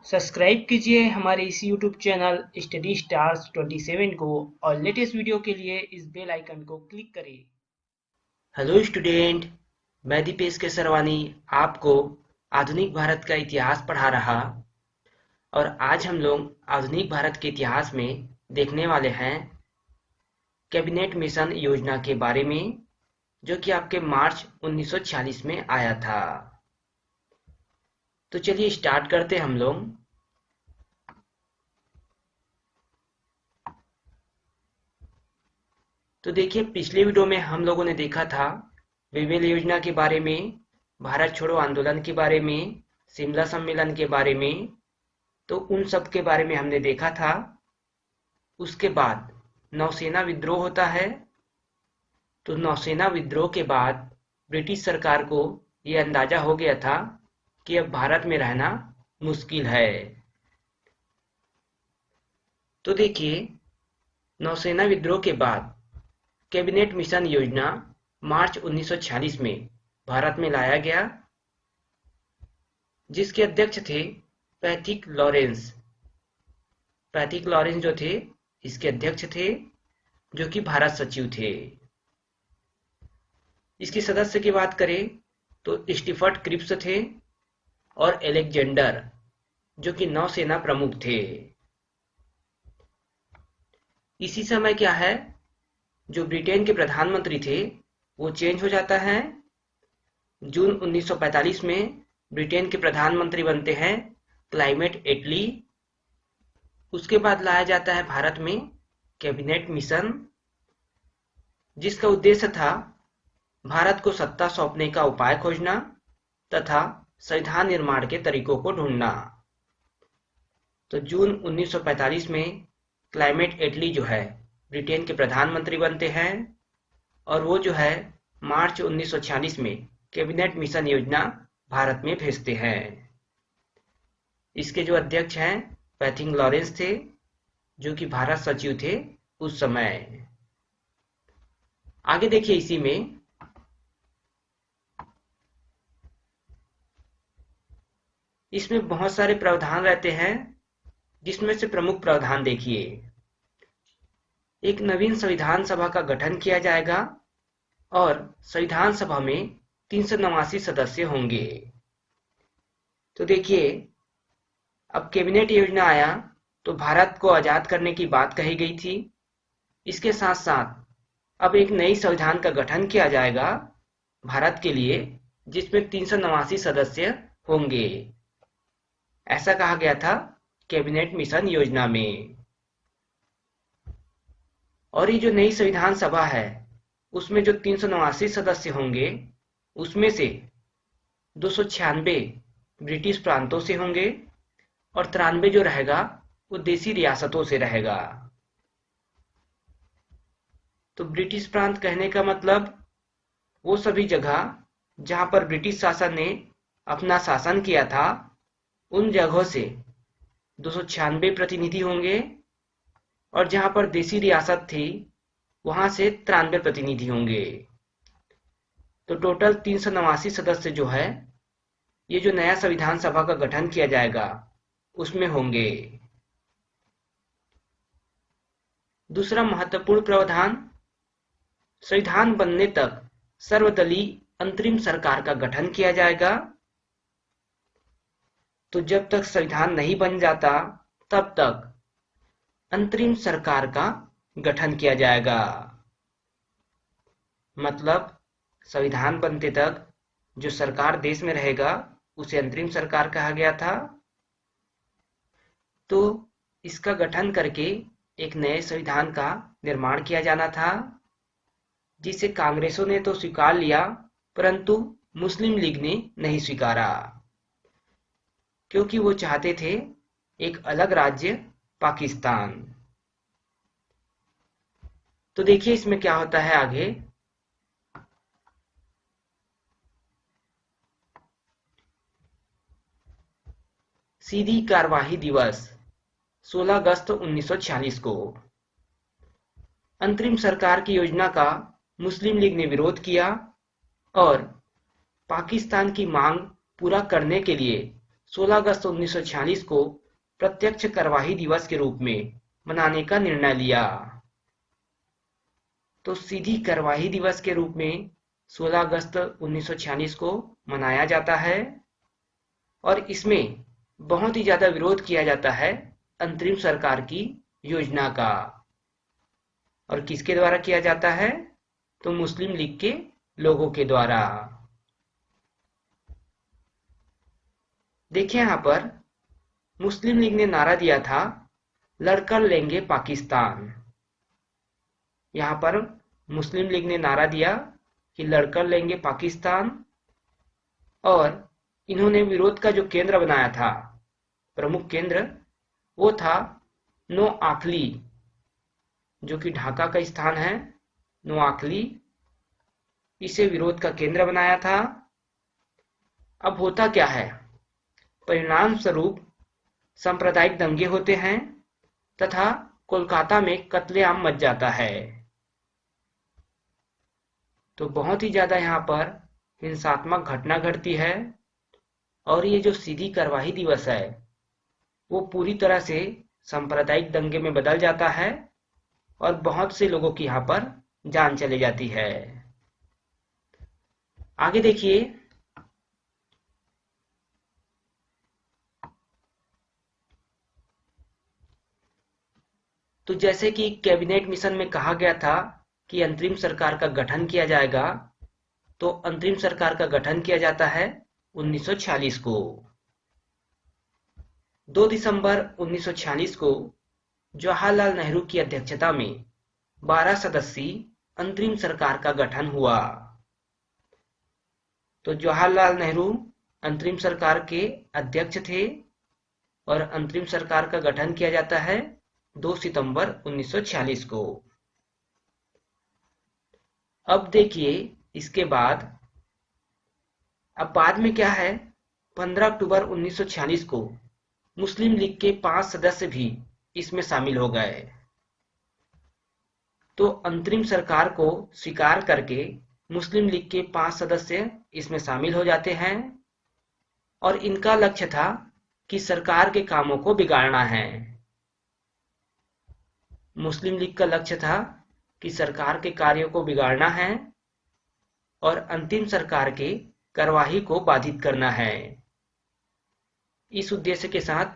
Subscribe कीजिए हमारे इस यूट्यूब चैनल स्टडी स्टार्स 27 को और लेटेस्ट वीडियो के लिए इस बेल आइकन को क्लिक करें। हेलो स्टूडेंट, मैं दीपेश केसरवानी आपको आधुनिक भारत का इतिहास पढ़ा रहा। और आज हम लोग आधुनिक भारत के इतिहास में देखने वाले हैं कैबिनेट मिशन योजना के बारे में, जो कि आपके मार्च 1946 में आया था। तो चलिए स्टार्ट करते हैं हम लोग। तो देखिए, पिछले वीडियो में हम लोगों ने देखा था विवेल योजना के बारे में, भारत छोड़ो आंदोलन के बारे में, शिमला सम्मेलन के बारे में। तो उन सब के बारे में हमने देखा था। उसके बाद नौसेना विद्रोह होता है। तो नौसेना विद्रोह के बाद ब्रिटिश सरकार को यह अंदाजा हो गया था कि अब भारत में रहना मुश्किल है। तो देखिए, नौसेना विद्रोह के बाद कैबिनेट मिशन योजना मार्च 1946 में भारत में लाया गया, जिसके अध्यक्ष थे पैथिक लॉरेंस। पैथिक लॉरेंस जो थे इसके अध्यक्ष थे, जो कि भारत सचिव थे। इसके सदस्य की बात करें तो स्टीफर्ट क्रिप्स थे और एलेक्जेंडर, जो कि नौसेना प्रमुख थे। इसी समय क्या है, जो ब्रिटेन के प्रधानमंत्री थे वो चेंज हो जाता है। जून 1945 में ब्रिटेन के प्रधानमंत्री बनते हैं क्लाइमेट एटली। उसके बाद लाया जाता है भारत में कैबिनेट मिशन, जिसका उद्देश्य था भारत को सत्ता सौंपने का उपाय खोजना तथा संविधान निर्माण के तरीकों को ढूंढना। तो जून 1945 में क्लाइमेट एटली जो है ब्रिटेन के प्रधानमंत्री बनते हैं, और वो जो है मार्च 1946 में कैबिनेट मिशन योजना भारत में भेजते हैं। इसके जो अध्यक्ष हैं पैथिक लॉरेंस थे, जो कि भारत सचिव थे उस समय। आगे देखिए, इसी में इसमें बहुत सारे प्रावधान रहते हैं, जिसमें से प्रमुख प्रावधान देखिए। एक नवीन संविधान सभा का गठन किया जाएगा और संविधान सभा में 389 सदस्य होंगे। तो देखिए, अब कैबिनेट योजना आया तो भारत को आजाद करने की बात कही गई थी। इसके साथ साथ अब एक नई संविधान का गठन किया जाएगा भारत के लिए, जिसमें 389 सदस्य होंगे। ऐसा कहा गया था कैबिनेट मिशन योजना में। और ये जो नई संविधान सभा है उसमें जो 389 सदस्य होंगे, उसमें से 296 ब्रिटिश प्रांतों से होंगे और 93 जो रहेगा वो देसी रियासतों से रहेगा। तो ब्रिटिश प्रांत कहने का मतलब वो सभी जगह जहां पर ब्रिटिश शासन ने अपना शासन किया था, उन जगहों से 296 प्रतिनिधि होंगे, और जहां पर देसी रियासत थी वहां से 93 प्रतिनिधि होंगे। तो टोटल 389 सदस्य जो है, ये जो नया संविधान सभा का गठन किया जाएगा उसमें होंगे। दूसरा महत्वपूर्ण प्रावधान, संविधान बनने तक सर्वदलीय अंतरिम सरकार का गठन किया जाएगा। तो जब तक संविधान नहीं बन जाता तब तक अंतरिम सरकार का गठन किया जाएगा। मतलब संविधान बनते तक जो सरकार देश में रहेगा उसे अंतरिम सरकार कहा गया था। तो इसका गठन करके एक नए संविधान का निर्माण किया जाना था, जिसे कांग्रेसों ने तो स्वीकार लिया, परंतु मुस्लिम लीग ने नहीं स्वीकारा, क्योंकि वो चाहते थे एक अलग राज्य पाकिस्तान। तो देखिए इसमें क्या होता है आगे। सीधी कार्यवाही दिवस 16 अगस्त 1946 को अंतरिम सरकार की योजना का मुस्लिम लीग ने विरोध किया और पाकिस्तान की मांग पूरा करने के लिए 16 अगस्त 1946 को प्रत्यक्ष कार्यवाही दिवस के रूप में मनाने का निर्णय लिया। तो सीधी कार्यवाही दिवस के रूप में 16 अगस्त 1946 को मनाया जाता है और इसमें बहुत ही ज्यादा विरोध किया जाता है अंतरिम सरकार की योजना का। और किसके द्वारा किया जाता है? तो मुस्लिम लीग के लोगों के द्वारा। देखिए यहाँ पर मुस्लिम लीग ने नारा दिया था, लड़कर लेंगे पाकिस्तान। यहाँ पर मुस्लिम लीग ने नारा दिया कि लड़कर लेंगे पाकिस्तान, और इन्होंने विरोध का जो केंद्र बनाया था, प्रमुख केंद्र, वो था नोआखली, जो कि ढाका का स्थान है। नोआखली, इसे विरोध का केंद्र बनाया था। अब होता क्या है? परिणाम स्वरूप सांप्रदायिक दंगे होते हैं तथा कोलकाता में कत्लेआम मच जाता है। तो बहुत ही ज्यादा यहाँ पर हिंसात्मक घटना घटती है और ये जो सीधी कार्यवाही दिवस है वो पूरी तरह से सांप्रदायिक दंगे में बदल जाता है और बहुत से लोगों की यहाँ पर जान चली जाती है। आगे देखिए, तो जैसे कि कैबिनेट मिशन में कहा गया था कि अंतरिम सरकार का गठन किया जाएगा, तो अंतरिम सरकार का गठन किया जाता है 1946 को। 2 दिसंबर 1946 को जवाहरलाल नेहरू की अध्यक्षता में 12 सदस्यीय अंतरिम सरकार का गठन हुआ। तो जवाहरलाल नेहरू अंतरिम सरकार के अध्यक्ष थे और अंतरिम सरकार का गठन किया जाता है 2 सितंबर 1946 को। अब देखिए इसके बाद, अब बाद में क्या है, 15 अक्टूबर 1946 को मुस्लिम लीग के 5 सदस्य भी इसमें शामिल हो गए। तो अंतरिम सरकार को स्वीकार करके मुस्लिम लीग के 5 सदस्य इसमें शामिल हो जाते हैं और इनका लक्ष्य था कि सरकार के कामों को बिगाड़ना है। मुस्लिम लीग का लक्ष्य था कि सरकार के कार्यों को बिगाड़ना है और अंतिम सरकार के कार्यवाही को बाधित करना है। इस उद्देश्य के साथ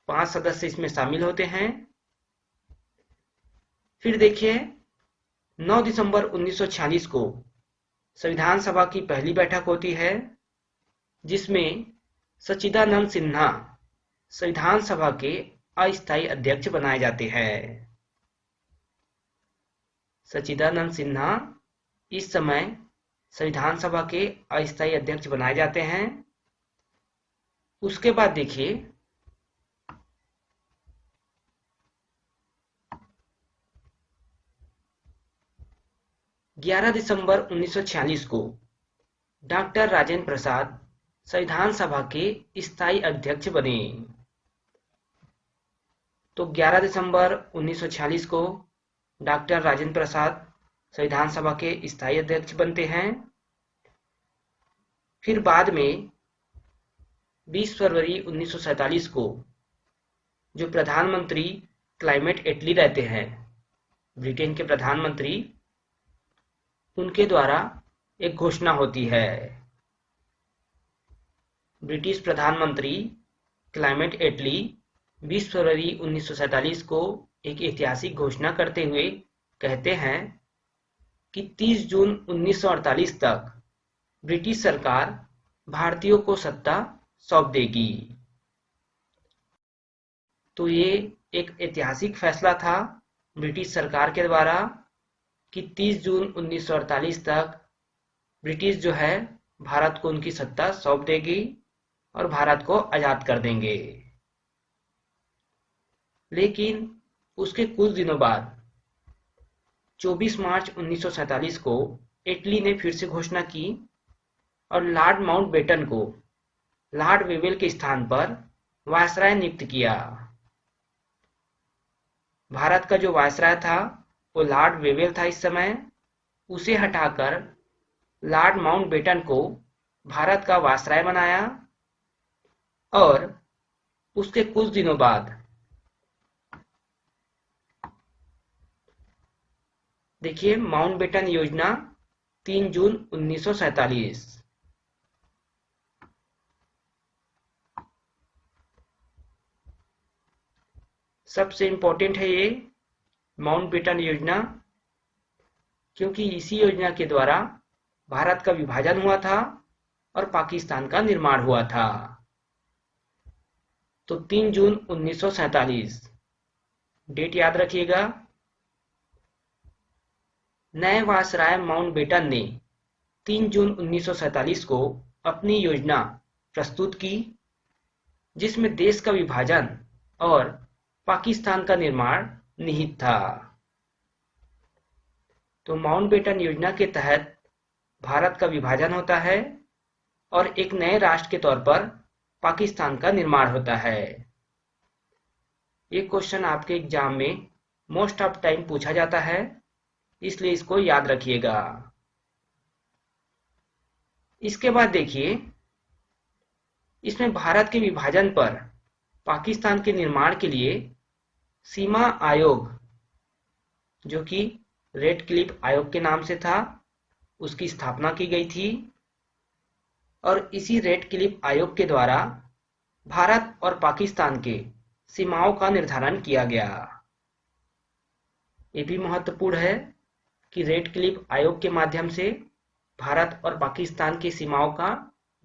5 सदस्य इसमें शामिल होते हैं। फिर देखिए 9 दिसंबर 1946 को संविधान सभा की पहली बैठक होती है, जिसमें सच्चिदानंद सिन्हा संविधान सभा के अस्थायी अध्यक्ष बनाए जाते हैं। सच्चिदानंद सिन्हा इस समय संविधान सभा के अस्थायी अध्यक्ष बनाए जाते हैं। उसके बाद देखिए 11 दिसंबर 1946 को डॉक्टर राजेंद्र प्रसाद संविधान सभा के स्थायी अध्यक्ष बने। तो 11 दिसंबर 1946 को डॉक्टर राजेंद्र प्रसाद संविधान सभा के स्थायी अध्यक्ष बनते हैं। फिर बाद में 20 फरवरी 1947 को जो प्रधानमंत्री क्लाइमेट एटली रहते हैं, ब्रिटेन के प्रधानमंत्री, उनके द्वारा एक घोषणा होती है। ब्रिटिश प्रधानमंत्री क्लाइमेट एटली 20 फरवरी 1947 को एक ऐतिहासिक घोषणा करते हुए कहते हैं कि 30 जून 1948 तक ब्रिटिश सरकार भारतीयों को सत्ता सौंप देगी। तो ये एक ऐतिहासिक फैसला था ब्रिटिश सरकार के द्वारा कि 30 जून 1948 तक ब्रिटिश जो है भारत को उनकी सत्ता सौंप देगी और भारत को आजाद कर देंगे। लेकिन उसके कुछ दिनों बाद 24 मार्च 1947 को इटली ने फिर से घोषणा की और लॉर्ड माउंटबेटन को लॉर्ड वेवेल के स्थान पर वायसराय नियुक्त किया। भारत का जो वायसराय था वो लॉर्ड वेवेल था इस समय, उसे हटाकर लॉर्ड माउंटबेटन को भारत का वायसराय बनाया और उसके कुछ दिनों बाद देखिए माउंटबेटन योजना 3 जून 1947। सबसे इम्पोर्टेंट है ये माउंटबेटन योजना, क्योंकि इसी योजना के द्वारा भारत का विभाजन हुआ था और पाकिस्तान का निर्माण हुआ था। तो 3 जून 1947 डेट याद रखिएगा। नए वायसराय माउंटबेटन ने 3 जून 1947 को अपनी योजना प्रस्तुत की, जिसमें देश का विभाजन और पाकिस्तान का निर्माण निहित था। तो माउंटबेटन योजना के तहत भारत का विभाजन होता है और एक नए राष्ट्र के तौर पर पाकिस्तान का निर्माण होता है। ये क्वेश्चन आपके एग्जाम में मोस्ट ऑफ टाइम पूछा जाता है, इसलिए इसको याद रखिएगा। इसके बाद देखिए, इसमें भारत के विभाजन पर पाकिस्तान के निर्माण के लिए सीमा आयोग, जो कि रेड क्लिफ आयोग के नाम से था, उसकी स्थापना की गई थी और इसी रेड क्लिफ आयोग के द्वारा भारत और पाकिस्तान के सीमाओं का निर्धारण किया गया। ये भी महत्वपूर्ण है कि रेड क्लिफ आयोग के माध्यम से भारत और पाकिस्तान की सीमाओं का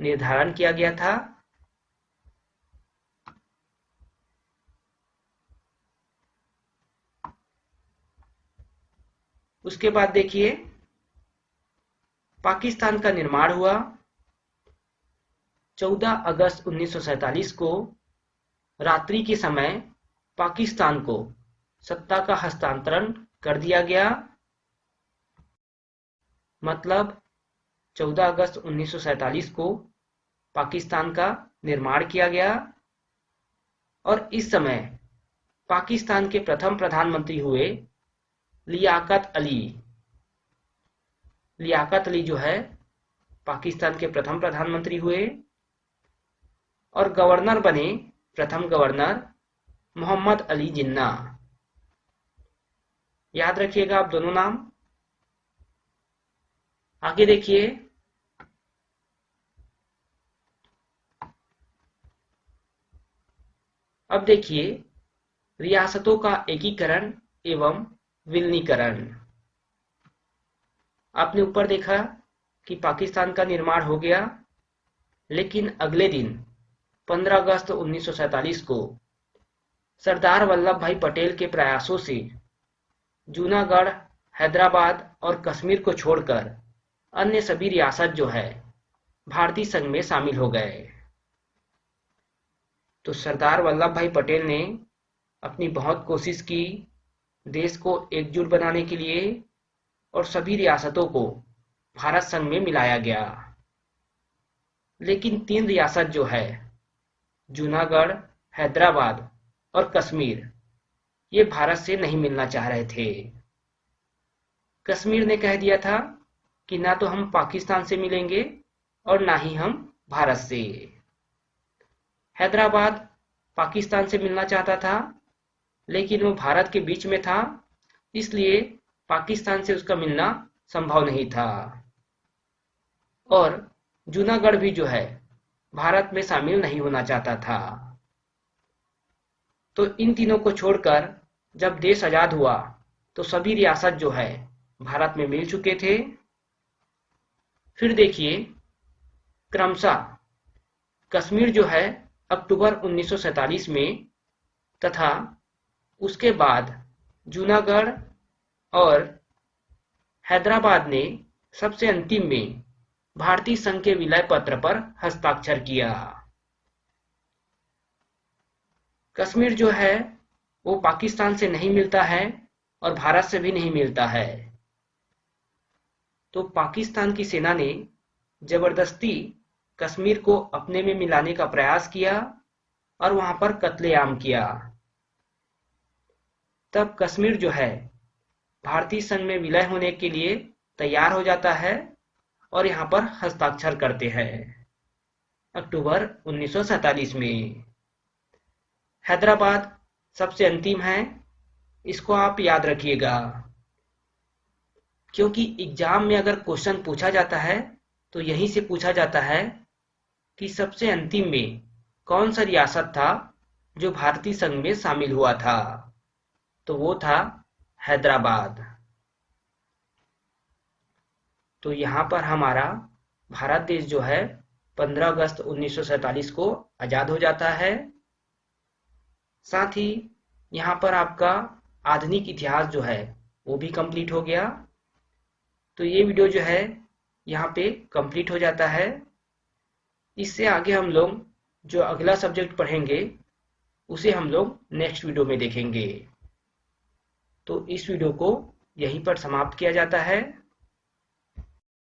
निर्धारण किया गया था। उसके बाद देखिए, पाकिस्तान का निर्माण हुआ 14 अगस्त 1947 को। रात्रि के समय पाकिस्तान को सत्ता का हस्तांतरण कर दिया गया। मतलब 14 अगस्त 1947 को पाकिस्तान का निर्माण किया गया और इस समय पाकिस्तान के प्रथम प्रधानमंत्री हुए लियाकत अली। लियाकत अली जो है पाकिस्तान के प्रथम प्रधानमंत्री हुए और गवर्नर बने प्रथम गवर्नर मोहम्मद अली जिन्ना। याद रखिएगा आप दोनों नाम। आगे देखिए, अब देखिए रियासतों का एकीकरण एवं विलीनीकरण। आपने ऊपर देखा कि पाकिस्तान का निर्माण हो गया, लेकिन अगले दिन 15 अगस्त 1947 को सरदार वल्लभ भाई पटेल के प्रयासों से जूनागढ़, हैदराबाद और कश्मीर को छोड़कर अन्य सभी रियासत जो है भारतीय संघ में शामिल हो गए। तो सरदार वल्लभ भाई पटेल ने अपनी बहुत कोशिश की देश को एकजुट बनाने के लिए और सभी रियासतों को भारत संघ में मिलाया गया। लेकिन 3 रियासत जो है जूनागढ़, हैदराबाद और कश्मीर, ये भारत से नहीं मिलना चाह रहे थे। कश्मीर ने कह दिया था कि ना तो हम पाकिस्तान से मिलेंगे और ना ही हम भारत से। हैदराबाद पाकिस्तान से मिलना चाहता था, लेकिन वो भारत के बीच में था, इसलिए पाकिस्तान से उसका मिलना संभव नहीं था। और जूनागढ़ भी जो है भारत में शामिल नहीं होना चाहता था। तो इन तीनों को छोड़कर जब देश आजाद हुआ तो सभी रियासत जो है भारत में मिल चुके थे। फिर देखिए, क्रमशः कश्मीर जो है अक्टूबर 1947 में तथा उसके बाद जूनागढ़ और हैदराबाद ने सबसे अंतिम में भारतीय संघ के विलय पत्र पर हस्ताक्षर किया। कश्मीर जो है वो पाकिस्तान से नहीं मिलता है और भारत से भी नहीं मिलता है। तो पाकिस्तान की सेना ने जबरदस्ती कश्मीर को अपने में मिलाने का प्रयास किया और वहां पर कत्लेआम किया। तब कश्मीर जो है भारतीय संघ में विलय होने के लिए तैयार हो जाता है और यहाँ पर हस्ताक्षर करते हैं। अक्टूबर 1947 में। हैदराबाद सबसे अंतिम है, इसको आप याद रखिएगा, क्योंकि एग्जाम में अगर क्वेश्चन पूछा जाता है तो यहीं से पूछा जाता है कि सबसे अंतिम में कौन सा रियासत था जो भारतीय संघ में शामिल हुआ था, तो वो था हैदराबाद। तो यहाँ पर हमारा भारत देश जो है 15 अगस्त 1947 को आजाद हो जाता है। साथ ही यहाँ पर आपका आधुनिक इतिहास जो है वो भी कंप्लीट हो गया। तो ये वीडियो जो है यहाँ पे कंप्लीट हो जाता है। इससे आगे हम लोग जो अगला सब्जेक्ट पढ़ेंगे उसे हम लोग नेक्स्ट वीडियो में देखेंगे। तो इस वीडियो को यहीं पर समाप्त किया जाता है।